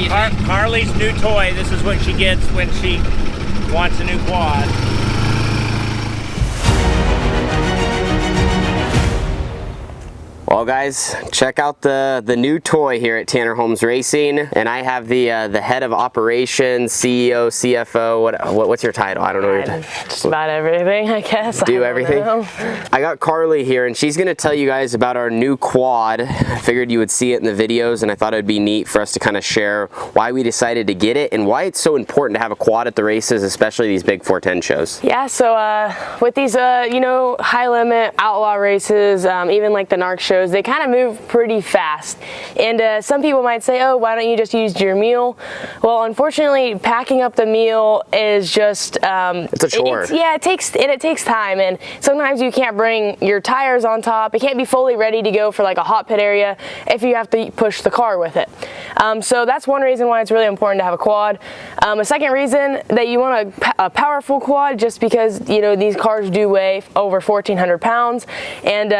Carly's new toy. This is what she gets when she wants a new quad. Well guys, check out the new toy here at Tanner Holmes Racing, and I have the head of operations, CEO, CFO. What's your title? I don't know. Just about everything, I guess. Do everything. I got Carly here, and she's gonna tell you guys about our new quad. I figured you would see it in the videos, and I thought it'd be neat for us to kind of share why we decided to get it and why it's so important to have a quad at the races, especially these big 410 shows. Yeah. So with these, you know, high limit outlaw races, even like the NARC shows, they kind of move pretty fast, and some people might say, oh, why don't you just use your mule? Well, unfortunately, packing up the mule is just it's a chore. It takes time, and sometimes you can't bring your tires on top. It can't be fully ready to go for like a hot pit area if you have to push the car with it. So that's one reason why it's really important to have a quad. A second reason that you want a powerful quad, just because, you know, these cars do weigh over 1,400 pounds, and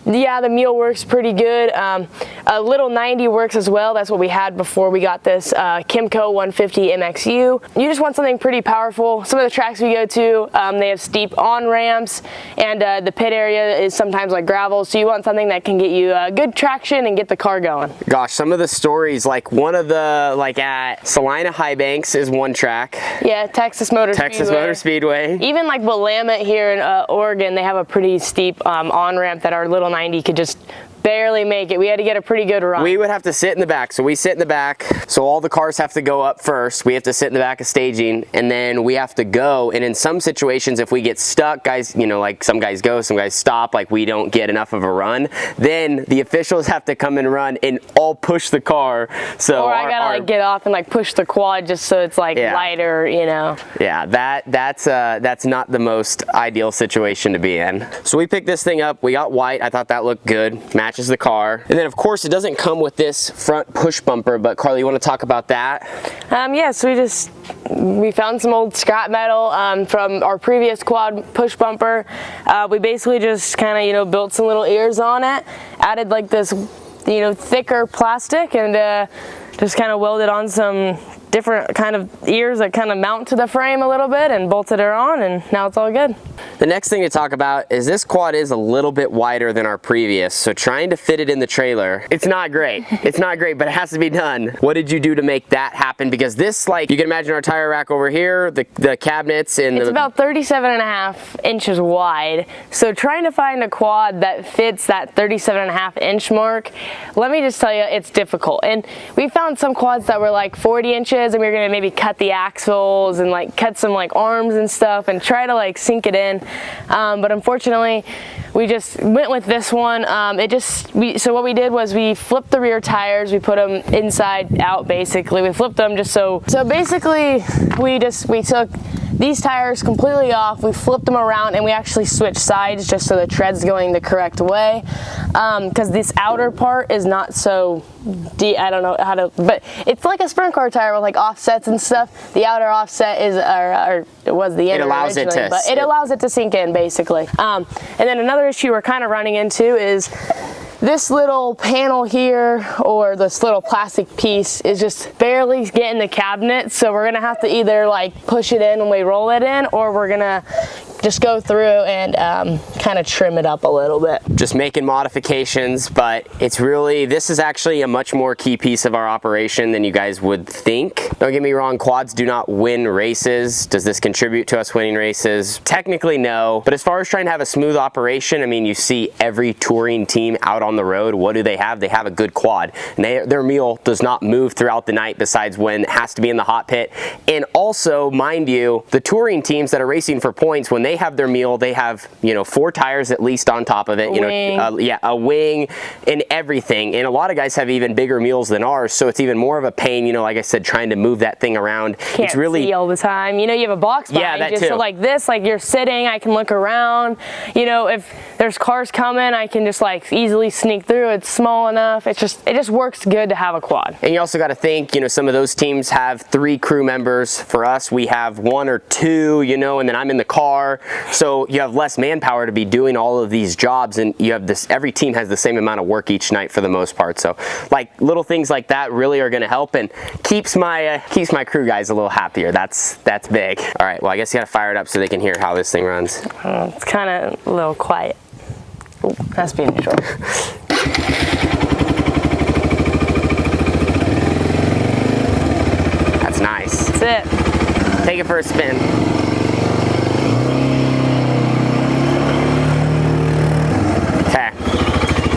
yeah, the mule works pretty good. A little 90 works as well. That's what we had before we got this Kimco 150 MXU. You just want something pretty powerful. Some of the tracks we go to, they have steep on-ramps, and the pit area is sometimes like gravel, so you want something that can get you good traction and get the car going. Gosh, some of the stories, like one of the, like at Salina High Banks is one track. Yeah, Texas Motor Speedway. Even like Willamette here in Oregon, they have a pretty steep on-ramp that our little 90 could just barely make it. We had to get a pretty good run. We would have to sit in the back, so we sit in the back, so all the cars have to go up first. We have to sit in the back of staging, and then we have to go, and in some situations, if we get stuck, guys, you know, like some guys go, some guys stop, like we don't get enough of a run, then the officials have to come and run and all push the car. So or I gotta like get off and like push the quad just so it's like lighter, you know. Yeah, that's not the most ideal situation to be in. So we picked this thing up. We got white. I thought that looked good. Matches the car. And then of course it doesn't come with this front push bumper, but Carly, you want to talk about that? Yeah, so we found some old scrap metal from our previous quad push bumper. We basically just kind of, you know, built some little ears on it, added like this, you know, thicker plastic, and just kind of welded on some different kind of ears that kind of mount to the frame a little bit and bolted her on, and now it's all good. The next thing to talk about is this quad is a little bit wider than our previous, so trying to fit it in the trailer, it's not great. It's not great, but it has to be done. What did you do to make that happen? Because this, like, you can imagine our tire rack over here, the cabinets, and it's about 37.5 inches wide, so trying to find a quad that fits that 37.5 inch mark, let me just tell you, it's difficult. And we found some quads that were like 40 inches, and we were gonna maybe cut the axles and like cut some like arms and stuff and try to like sink it in, but unfortunately we just went with this one. So what we did was we flipped the rear tires, we put them inside out, basically we flipped them just so basically we took these tires completely off, we flipped them around, and we actually switched sides just so the tread's going the correct way, because this outer part is not so deep. I don't know how to, but it's like a sprint car tire with like offsets and stuff. The outer offset is, or it was the inner originally, but it allows it to sink in, basically. And then another issue we're kind of running into is this little panel here, or this little plastic piece, is just barely getting the cabinet, so we're gonna have to either like push it in when we roll it in, or we're gonna just go through and kind of trim it up a little bit. Just making modifications, but it's really, this is actually a much more key piece of our operation than you guys would think. Don't get me wrong, quads do not win races. Does this contribute to us winning races? Technically no, but as far as trying to have a smooth operation, I mean, you see every touring team out on the road, what do they have? They have a good quad. And their mule does not move throughout the night besides when it has to be in the hot pit. And also, mind you, the touring teams that are racing for points, when they have their mule, they have, you know, 4 tires at least on top of it, a wing and everything. And a lot of guys have even bigger mules than ours, so it's even more of a pain, you know, like I said, trying to move that thing around. It's really see all the time. You know, you have a box behind you, so like this, like you're sitting, I can look around. You know, if there's cars coming, I can just like easily sneak through. It's small enough. It just works good to have a quad. And you also got to think, you know, some of those teams have 3 crew members. For us, we have 1 or 2, you know, and then I'm in the car. more. So you have less manpower to be doing all of these jobs, and you have this, every team has the same amount of work each night for the most part. So like little things like that really are going to help, and keeps my crew guys a little happier. That's big. All right, well, I guess you got to fire it up so they can hear how this thing runs. It's kind of a little quiet. Ooh, has to be neutral. That's nice. That's it. Take it for a spin. Okay.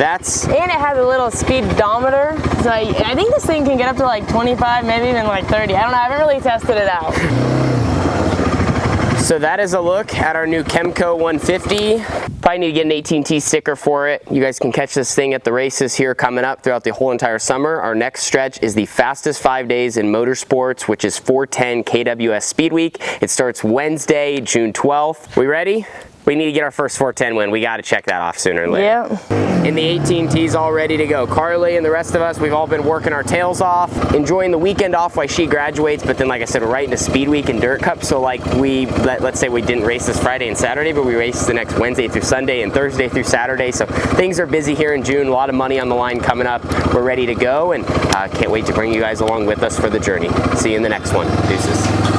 And it has a little speedometer, so I think this thing can get up to like 25, maybe even like 30. I don't know, I haven't really tested it out. So that is a look at our new Chemco 150. Probably need to get an 18T sticker for it. You guys can catch this thing at the races here coming up throughout the whole entire summer. Our next stretch is the fastest 5 days in motorsports, which is 410 KWS Speed Week. It starts Wednesday, June 12th. We ready? We need to get our first 410 win. We got to check that off sooner or later. Yep. And the 18T's all ready to go. Carly and the rest of us, we've all been working our tails off, enjoying the weekend off while she graduates, but then like I said, we're right into Speed Week and Dirt Cup, so like let's say we didn't race this Friday and Saturday, but we raced the next Wednesday through Sunday and Thursday through Saturday, so things are busy here in June, a lot of money on the line coming up. We're ready to go, and can't wait to bring you guys along with us for the journey. See you in the next one. Deuces.